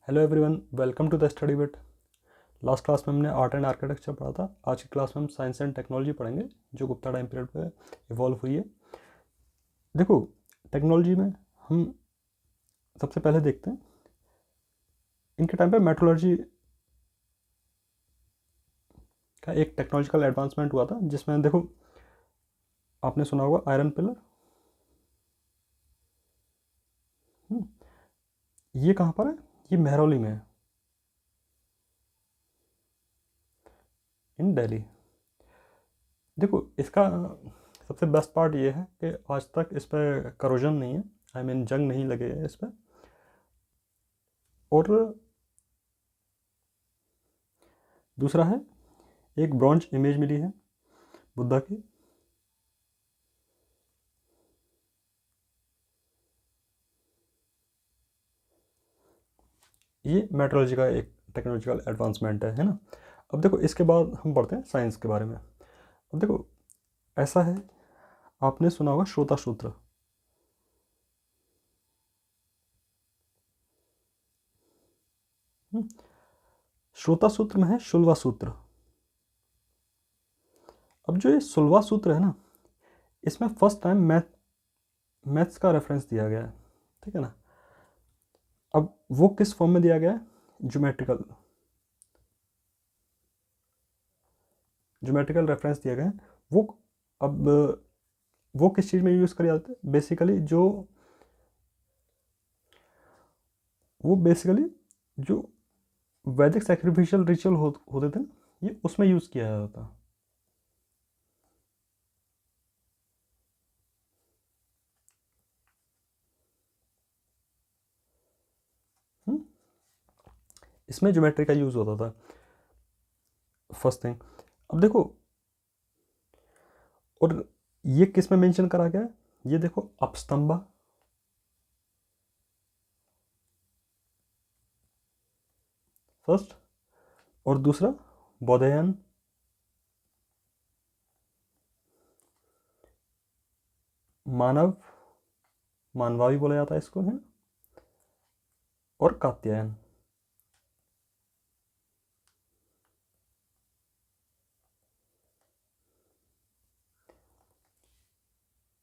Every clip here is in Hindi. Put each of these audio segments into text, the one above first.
Hello everyone, welcome to the study bit. Last class में हमने आर्ट एंड आर्किटेक्चर पढ़ा था। आज की क्लास में हम साइंस एंड टेक्नोलॉजी पढ़ेंगे जो गुप्ता टाइम पीरियड पे इवॉल्व हुई है। देखो, टेक्नोलॉजी में हम सबसे पहले देखते हैं इनके टाइम पे मेट्रोलॉजी का एक टेक्नोलॉजिकल एडवांसमेंट हुआ था, जिसमें देखो आपने सुना होगा आयरन पिलर। ये कहाँ पर है? ये महरौली में है, इन दिल्ली। देखो, इसका सबसे बेस्ट पार्ट ये है कि आज तक इस पर करोजन नहीं है, आई मीन जंग नहीं लगे है इस पर। और दूसरा है, एक ब्रॉन्ज इमेज मिली है बुद्धा की। ये मेट्रोलॉजी का एक टेक्नोलॉजिकल एडवांसमेंट है ना। अब देखो, इसके बाद हम पढ़ते हैं साइंस के बारे में। अब देखो, ऐसा है, आपने सुना होगा श्रोता सूत्र। श्रोता सूत्र में है शुल्वा सूत्र। अब जो ये शुल्वा सूत्र है ना, इसमें फर्स्ट टाइम मैथ्स का रेफरेंस दिया गया है, ठीक है ना। अब वो किस फॉर्म में दिया गया है? ज्योमेट्रिकल रेफरेंस दिया गया है। वो अब वो किस चीज़ में यूज़ करे जाते हैं? बेसिकली जो वैदिक सैक्रिफिशियल रिचुअल होते थे, ये उसमें यूज़ किया जाता था। इसमें ज्योमेट्री का यूज़ होता था, फर्स्ट थिंग। अब देखो, और ये किस में मेंशन करा गया है? ये देखो, अपस्तंभा, फर्स्ट, और दूसरा बौधायन, मानवा भी बोला जाता है इसको, है, और कात्यायन।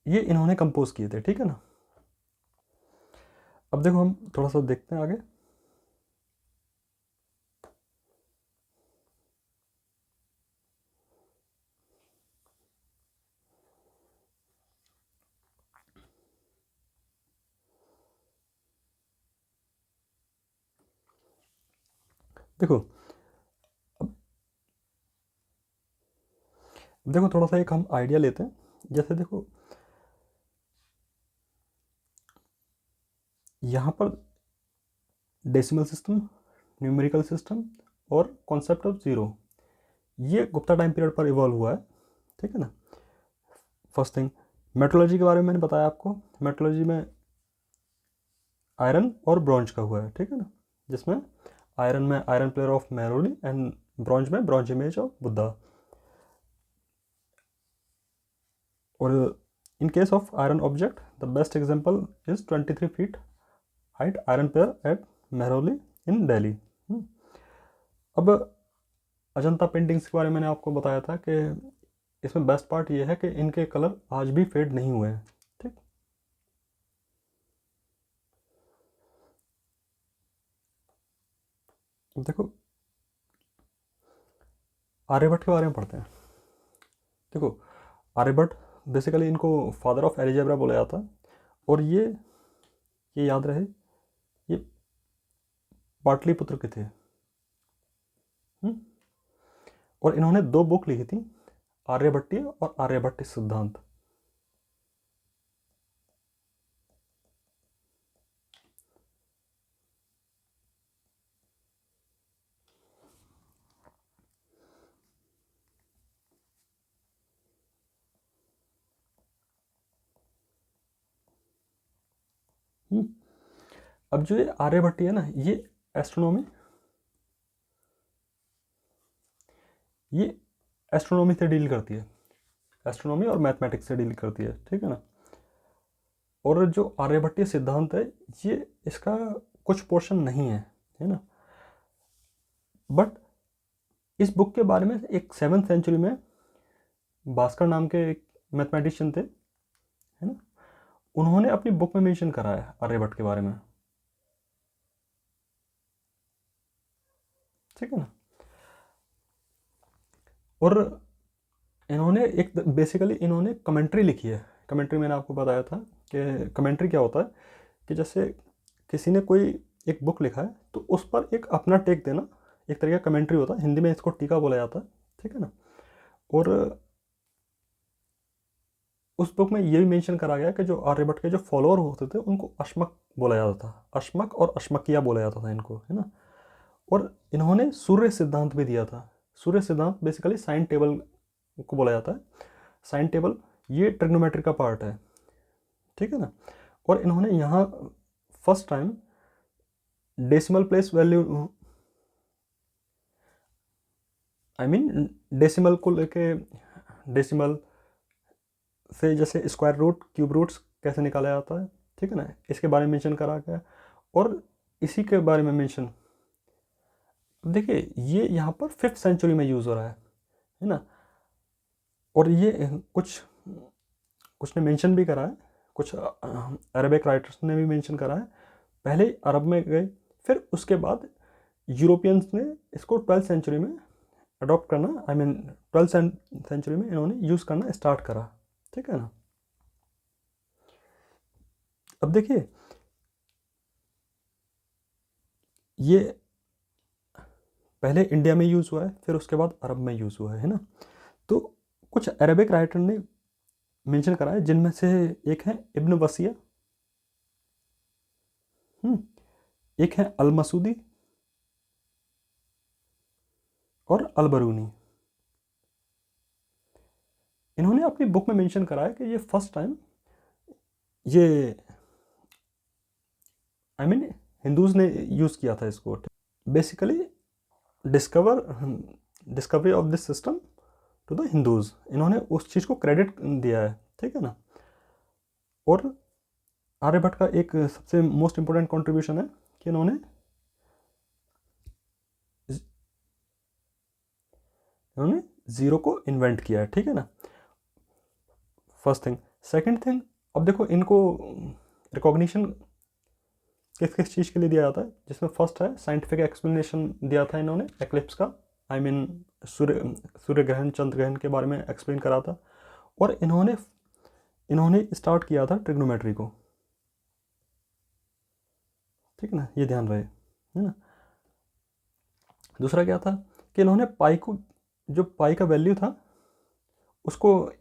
ये इन्होंने कंपोज किए थे, ठीक है ना। अब देखो, हम थोड़ा सा देखते हैं आगे। देखो, अब थोड़ा सा एक हम आइडिया लेते हैं। जैसे देखो, यहाँ पर डेसिमल सिस्टम, न्यूमेरिकल सिस्टम और कॉन्सेप्ट ऑफ ज़ीरो, ये गुप्ता टाइम पीरियड पर इवॉल्व हुआ है, ठीक है ना। फर्स्ट थिंग, मेट्रोलॉजी के बारे में मैंने बताया आपको। मेट्रोलॉजी में आयरन और ब्रॉन्ज का हुआ है, ठीक है ना, जिसमें आयरन में iron pillar of Mehrauli and bronze में ब्रॉन्ज इमेज ऑफ बुद्धा। और in case of iron object, the best example is 23 feet height iron pillar at Mehrauli in Delhi. अब अजंता पेंटिंग्स के बारे में मैंने आपको बताया था कि इसमें बेस्ट पार्ट ये है कि इनके कलर आज भी फेड नहीं हुए हैं, ठीक। देखो, आर्यभट्ट के बारे में पढ़ते हैं। देखो, आर्यभट्ट बेसिकली इनको फादर ऑफ एलजेब्रा बोला जाता है। और ये याद रहे, ये पाटलिपुत्र के थे। और इन्होंने 2 बुक लिखी थी, आर्यभट्टीय और आर्यभट्ट सिद्धांत। अब जो ये आर्यभट्टी है ना, ये एस्ट्रोनॉमी से डील करती है, एस्ट्रोनॉमी और मैथमेटिक्स से डील करती है, ठीक है ना। और जो आर्यभट्टीय सिद्धांत है, ये इसका कुछ पोर्शन नहीं है, है ना। बट इस बुक के बारे में एक 7th सेंचुरी में भास्कर नाम के एक मैथमेटिशियन थे, है ना, उन्होंने अपनी बुक में मेंशन करा है आर्यभट्ट के बारे में, ठीक है ना। और इन्होंने एक बेसिकली इन्होंने कमेंट्री लिखी है। कमेंट्री मैंने आपको बताया था कि कमेंट्री क्या होता है कि जैसे किसी ने कोई एक बुक लिखा है तो उस पर एक अपना टेक देना, एक तरह का कमेंट्री होता है, हिंदी में इसको टीका बोला जाता है, ठीक है ना। और उस बुक में ये भी मेंशन करा गया कि जो आर्यभट्ट के जो फॉलोअर होते थे उनको अश्मक बोला जाता था, अश्मक और अश्मकिया बोला जाता था इनको, है ना। और इन्होंने सूर्य सिद्धांत भी दिया था। सूर्य सिद्धांत बेसिकली साइन टेबल को बोला जाता है। साइन टेबल ये ट्रिग्नोमेट्री का पार्ट है, ठीक है ना। और इन्होंने यहाँ first time decimal place value, I mean decimal को लेके, डेसिमल से जैसे स्क्वायर रूट, क्यूब रूट्स कैसे निकाला जाता है, ठीक है ना, इसके बारे में मेंशन करा गया। और इसी के बारे में मेंशन, अब देखिए ये यहाँ पर 5th सेंचुरी में यूज़ हो रहा है ना। और ये कुछ कुछ ने मेंशन भी करा है, कुछ अरबिक राइटर्स ने भी मेंशन करा है। पहले अरब में गए, फिर उसके बाद यूरोपियंस ने इसको 12th सेंचुरी में अडॉप्ट करना, आई मीन 12th सेंचुरी में इन्होंने यूज़ करना स्टार्ट करा, ठीक है ना। अब देखिए ये पहले इंडिया में यूज़ हुआ है, फिर उसके बाद अरब में यूज़ हुआ है ना। तो कुछ अरबिक राइटर ने मेंशन करा है, जिनमें से एक है इब्न वसिया, एक है अल मसूदी और अल बरूनी। इन्होंने अपनी बुक में मेंशन करा है कि ये फर्स्ट टाइम ये, आई मीन हिंदूज ने यूज़ किया था इसको। Basically discovery of this system to the Hindus, इन्होंने उस चीज़ को क्रेडिट दिया है, ठीक है ना। और आर्यभट्ट का एक सबसे मोस्ट इम्पोर्टेंट कंट्रीब्यूशन है कि इन्होंने ज़ीरो को इन्वेंट किया है, ठीक है ना, फर्स्ट थिंग। सेकंड थिंग, अब देखो इनको रिकॉग्निशन किस किस चीज़ के लिए दिया जाता है, जिसमें फर्स्ट है साइंटिफिक एक्सप्लेनेशन दिया था इन्होंने एक्लिप्स का, आई मीन सूर्य ग्रहण चंद्र ग्रहण के बारे में एक्सप्लेन करा था। और इन्होंने स्टार्ट किया था ट्रिग्नोमेट्री को, ठीक है ना, ये ध्यान रहे, है ना। दूसरा क्या था कि इन्होंने पाई को, जो पाई का वैल्यू था उसको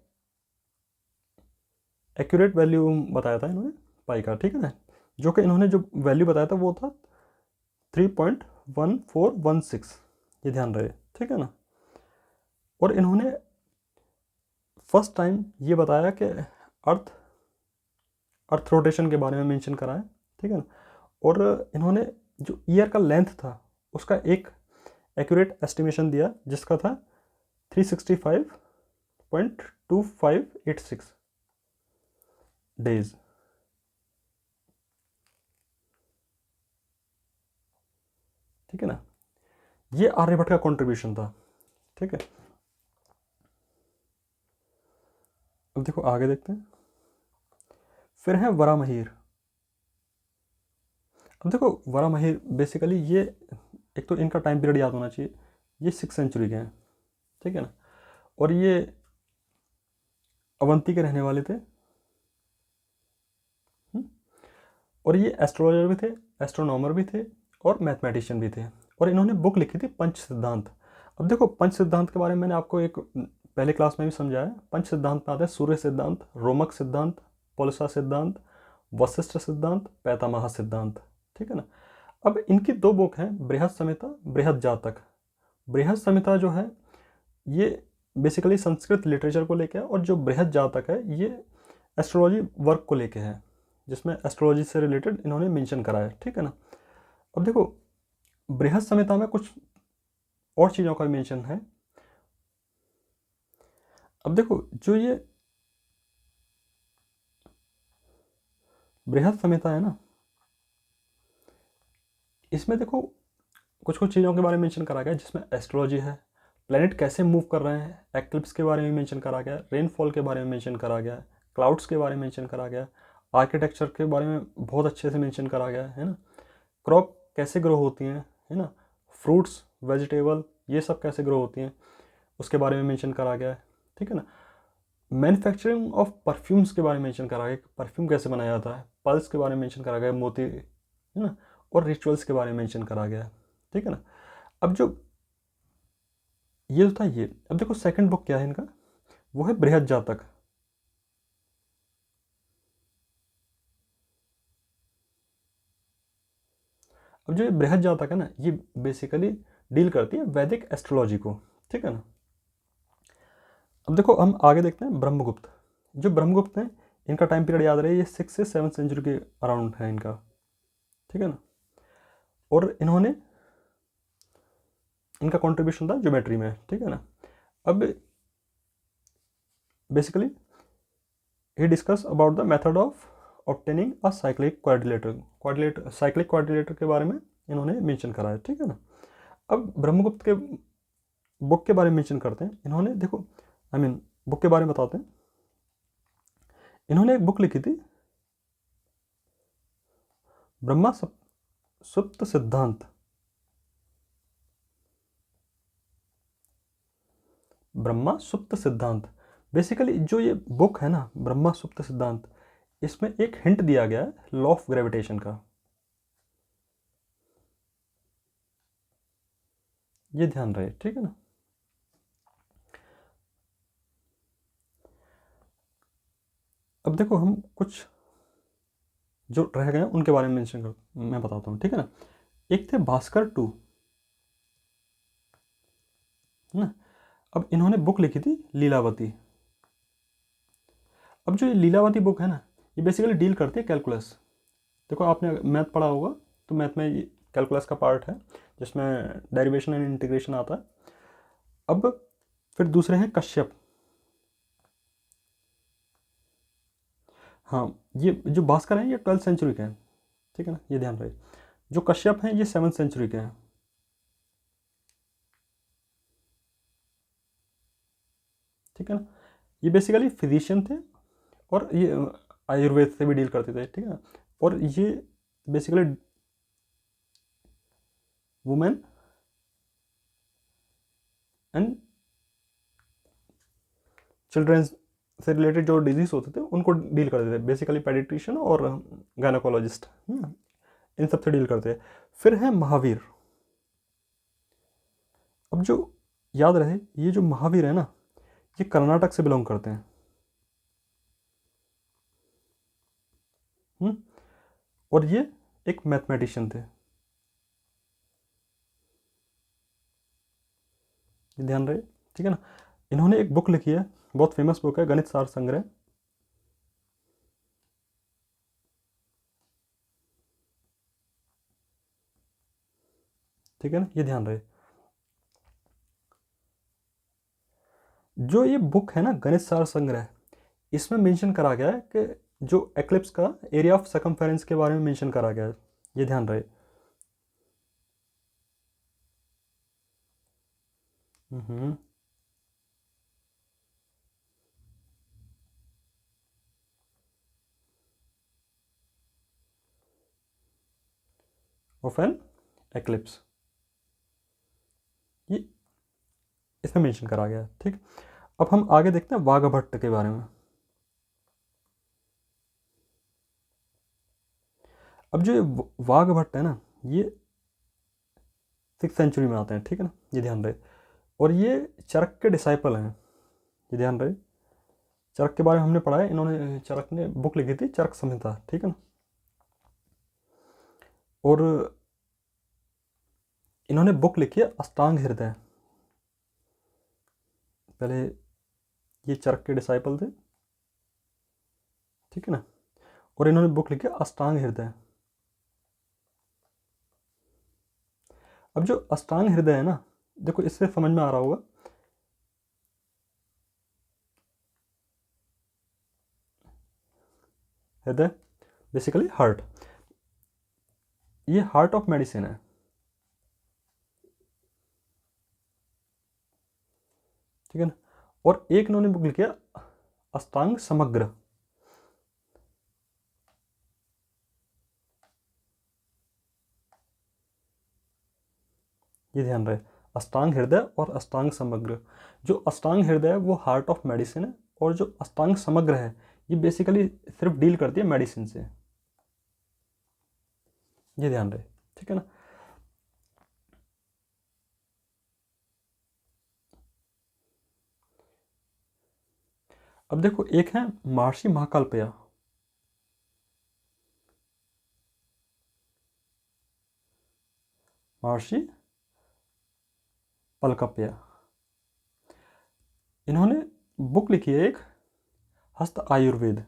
एक्यूरेट वैल्यू बताया था इन्होंने पाई का, ठीक है ना। जो कि इन्होंने जो वैल्यू बताया था वो था 3.1416, ये ध्यान रहे, ठीक है ना। और इन्होंने फर्स्ट टाइम ये बताया कि अर्थ रोटेशन के बारे में मेंशन करा है, ठीक है ना। और इन्होंने जो ईयर का लेंथ था उसका एक एक्यूरेट एस्टिमेशन दिया, जिसका था 365.2586 डेज, ठीक है ना। ये आर्यभट्ट का कंट्रीब्यूशन था, ठीक है। अब देखो आगे देखते हैं। फिर है वरामहीर। अब देखो वरामहीर बेसिकली ये, एक तो इनका टाइम पीरियड याद होना चाहिए, ये 6th सेंचुरी के हैं, ठीक है ना। और ये अवंती के रहने वाले थे, और ये एस्ट्रोलॉजर भी थे, एस्ट्रोनॉमर भी थे और मैथमेटिशियन भी थे। और इन्होंने बुक लिखी थी पंच सिद्धांत। अब देखो पंच सिद्धांत के बारे में मैंने आपको एक पहले क्लास में भी समझाया। पंच सिद्धांत में आता है सूर्य सिद्धांत, रोमक सिद्धांत, पुलसा सिद्धांत, वशिष्ठ सिद्धांत, पैतामह सिद्धांत, ठीक है ना। अब इनकी 2 बुक हैं, बृहद संहिता, बृहद जातक। बृहद संहिता जो है ये बेसिकली संस्कृत लिटरेचर को लेकर है, और जो बृहद जातक है ये एस्ट्रोलॉजी वर्क को लेके है, जिसमें एस्ट्रोलॉजी से रिलेटेड इन्होंने मेंशन करा है, ठीक है ना। अब देखो बृहद संहिता में कुछ और चीज़ों का मेंशन है। अब देखो जो ये बृहद संहिता है ना, इसमें देखो कुछ कुछ चीज़ों के बारे में मेंशन करा गया जिसमें एस्ट्रोलॉजी है, प्लैनेट कैसे मूव कर रहे हैं, एक्लिप्स के बारे में मेंशन करा गया, रेनफॉल के बारे में मेंशन करा गया, क्लाउड्स के बारे में मेंशन करा गया, आर्किटेक्चर के बारे में बहुत अच्छे से मेंशन करा गया है ना, क्रॉप कैसे ग्रो होती हैं, है ना, फ्रूट्स वेजिटेबल ये सब कैसे ग्रो होती हैं उसके बारे में मेंशन करा गया है, ठीक है ना। मैन्युफैक्चरिंग ऑफ परफ्यूम्स के बारे में मेंशन करा गया, परफ्यूम कैसे बनाया जाता है, पल्स के बारे में मेंशन करा गया, मोती है ना, और रिचुअल्स के बारे में मेंशन करा गया है, ठीक है ना। अब जो ये तो था ये, अब देखो सेकंड बुक क्या है इनका, वो है बृहद जातक। अब जो ये बृहद जातक है ना, ये बेसिकली डील करती है वैदिक एस्ट्रोलॉजी को, ठीक है ना। अब देखो हम आगे देखते हैं ब्रह्मगुप्त। जो ब्रह्मगुप्त हैं इनका टाइम पीरियड याद रहे, ये 6 से 7 सेंचुरी के अराउंड है इनका, ठीक है ना। और इन्होंने इनका कंट्रीब्यूशन था ज्योमेट्री में, ठीक है ना। अब basically he discuss about the method of obtaining a cyclic quadrilateral cyclic quadrilateral के बारे में इन्होंने मेंशन करा है, ठीक है ना। अब ब्रह्मगुप्त के बुक के बारे में मेंशन करते हैं इन्होंने, देखो बुक के बारे में बताते हैं। इन्होंने एक बुक लिखी थी ब्रह्मा सुप्त सिद्धांत। ब्रह्मा सुप्त सिद्धांत, बेसिकली जो ये बुक है ना ब्रह्मा सुप्त सिद्धांत, इसमें एक हिंट दिया गया है लॉ ऑफ ग्रेविटेशन का, ये ध्यान रहे, ठीक है ना। अब देखो हम कुछ जो रह गए उनके बारे में मेंशन कर, मैं बताता हूँ, ठीक है ना। एक थे भास्कर टू, है ना। अब इन्होंने बुक लिखी थी लीलावती। अब जो ये लीलावती बुक है ना, ये बेसिकली डील करती है कैलकुलस। देखो आपने मैथ पढ़ा होगा, तो मैथ में ये कैलकुलस का पार्ट है जिसमें डेरिवेशन एंड इंटीग्रेशन आता है। अब फिर दूसरे हैं कश्यप। हाँ, ये जो भास्कर हैं ये 12th सेंचुरी के हैं, ठीक है ना, ये ध्यान रहे। जो कश्यप हैं ये 7th सेंचुरी के हैं, ठीक है ना। ये बेसिकली फिजिशियन थे और ये आयुर्वेद से भी डील करते थे, ठीक है ना। और ये बेसिकली वुमेन एंड चिल्ड्रंस से रिलेटेड जो डिजीज होते थे उनको डील करते थे, बेसिकली पेडिट्रिशियन और गायनोकोलॉजिस्ट इन सब से डील करते थे। फिर है महावीर। अब जो याद रहे, ये जो महावीर है ना, ये कर्नाटक से बिलोंग करते हैं, और ये एक मैथमेटिशियन थे, ये ध्यान रहे, ठीक है ना। इन्होंने एक बुक लिखी है, बहुत फेमस बुक है, गणित सार संग्रह, ठीक है ना, ये ध्यान रहे। जो ये बुक है ना गणित सार संग्रह, इसमें मेंशन करा गया है कि जो एक्लिप्स का एरिया ऑफ सकमफेरेंस के बारे में मेंशन करा गया है, ये ध्यान रहे। ऑफ एन एक्लिप्स, ये इसमें मेंशन करा गया है, ठीक। अब हम आगे देखते हैं वाघभट्ट के बारे में। अब जो ये वाघभट्ट है ना, ये 6th सेंचुरी में आते हैं, ठीक है ना, ये ध्यान रहे। और ये चरक के डिसाइपल हैं, ये ध्यान रहे। चरक के बारे में हमने पढ़ा है, इन्होंने चरक ने बुक लिखी थी चरक संहिता, ठीक है ना। और इन्होंने बुक लिखी है अष्टांग हृदय। पहले ये चरक के डिसाइपल थे, ठीक है ना, और इन्होंने बुक लिखी है अष्टांग हृदय। अब जो अष्टांग हृदय है ना, देखो इससे समझ में आ रहा होगा, हृदय बेसिकली हार्ट, ये हार्ट ऑफ मेडिसिन है, और एक इन्होंने बुक लिखी है अष्टांग समग्र। ये ध्यान रहे, अष्टांग हृदय और अष्टांग समग्र। जो अष्टांग हृदय है वो हार्ट ऑफ मेडिसिन है, और जो अष्टांग समग्र है ये बेसिकली सिर्फ डील करती है मेडिसिन से। ये ध्यान रहे, ठीक है ना। अब देखो एक है महर्षि महाकालपेय। महर्षि पलकपेय, इन्होंने बुक लिखी है एक हस्त आयुर्वेद।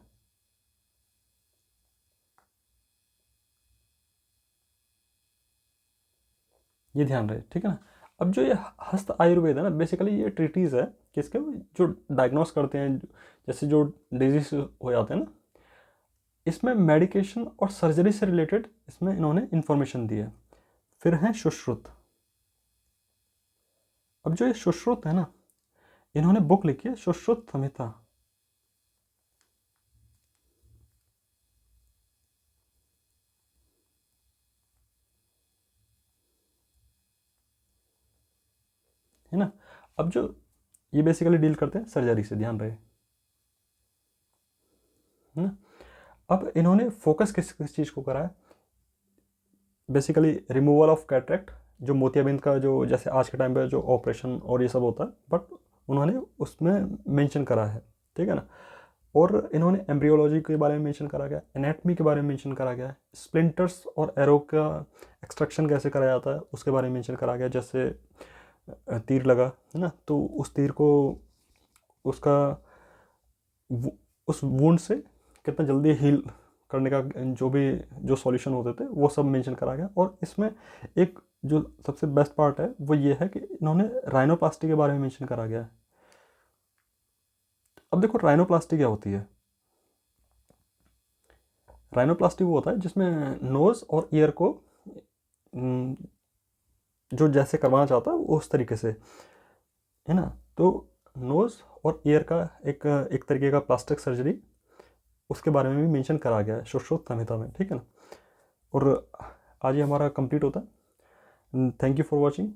ये ध्यान रहे, ठीक है ना। अब जो ये हस्त आयुर्वेद है ना, बेसिकली ये ट्रीटीज है किसके, जो डायग्नोस करते हैं, जैसे जो डिजीज हो जाते हैं ना, इसमें मेडिकेशन और सर्जरी से रिलेटेड इसमें इन्होंने इंफॉर्मेशन दी है। फिर है सुश्रुत। अब जो ये सुश्रुत है ना, इन्होंने बुक लिखी है सुश्रुत संहिता। है ना। अब जो ये बेसिकली डील करते हैं सर्जरी से, ध्यान रहे, है ना। अब इन्होंने फोकस किस किस चीज़ को करा है, बेसिकली रिमूवल ऑफ कैटरेक्ट, जो मोतियाबिंद का जो जैसे आज के टाइम पे जो ऑपरेशन और ये सब होता है, बट उन्होंने उसमें मेंशन करा है, ठीक है ना। और इन्होंने एम्ब्रियोलॉजी के बारे में मेंशन करा गया, एनाटमी के बारे में मेंशन करा गया है, स्प्लिंटर्स और एरो का एक्सट्रैक्शन कैसे करा जाता है उसके बारे में मेंशन करा गया। जैसे तीर लगा है ना, तो उस तीर को उसका उस वुंड से कितना जल्दी हील करने का जो भी जो सॉल्यूशन होते थे वो सब मेंशन करा गया। और इसमें एक जो सबसे बेस्ट पार्ट है वो ये है कि इन्होंने राइनोप्लास्टी के बारे में मेंशन करा गया है। अब देखो राइनोप्लास्टी क्या होती है। राइनोप्लास्टी वो होता है जिसमें नोज़ और ईयर को जो जैसे करवाना चाहता है उस तरीके से, है ना। तो नोज़ और ईयर का एक एक तरीके का प्लास्टिक सर्जरी उसके बारे में भी मेंशन करा गया है सुश्रुत संहिता में, ठीक है ना। और आज ये हमारा कंप्लीट होता है। Thank you for watching.